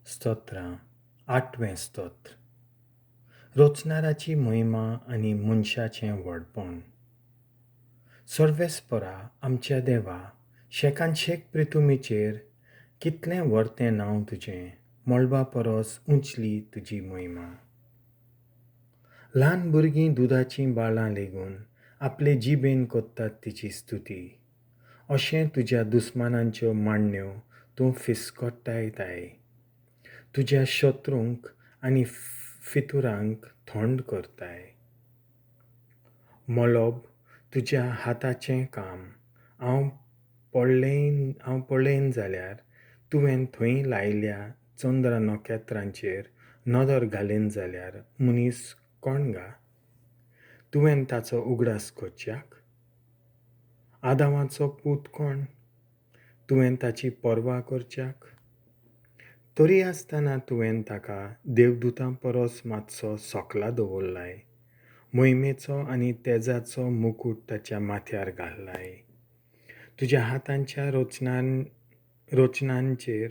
स्तोत्रां 8वें स्तोत्र. रोचनाराची मोहिमा आनी मनशाचें व्हडपण. सर्वेस्परा आमच्या देवा, शेकान शेक प्रितुमीचेर कितलें व्हरतें नांव तुजें, मोळबा परस उंचली तुजी मोहिमा. ल्हान भुरगीं दुदाचीं बाळां लेगून आपले जिबेन कोत्तात तिची स्तुती. अशें तुज्या दुस्मानांच्यो मांडण्यो तूं फिसकोट्टायताय. तुज्या शत्रूंक आनी फितुरांक थंड करताय. मोलोब तुज्या हाताचें काम. हांव pollein जाल्यार तुवें थंय लायल्या चंद्र-नोकेत्रांचेर नदर घालीन जाल्यार मोनीस कोण गा. तुवें ताचो ugddas करच्याक. आदामाचो पूत कोण, तुवें ताची पर्वा करच्याक. तरी आसतना तुवें ताका देवदूतां परस मातसो सोकला दवरलाय. मोहिमेचो आनी तेजाचो मुकूट ताच्या माथ्यार घाल्लाय. तुज्या हातांच्या रोचनांचेर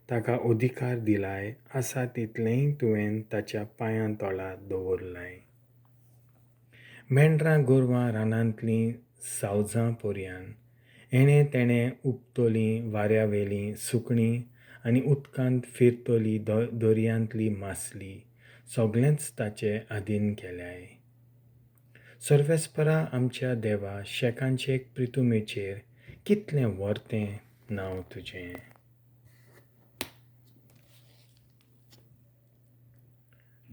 ताका अधिकार दिलाय. आसा तितलेंय तुवें ताच्या पांयां तळा दवरलाय. मेंड्रा-gorvam रानांतलीं सावजां पर्यान तेणें उपतलीं वाऱ्यावेलीं सुकणीं आनी उदकांत फिरतलीं दर्यांतलीं मासलीं सगळेंच ताचे आधीन केल्याय. सर्वेस्परा आमच्या देवा, शेकान शेक प्रितुमेचेर कितलें व्हरतें नांव तुजें.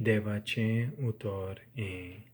देवाचें उतर हें.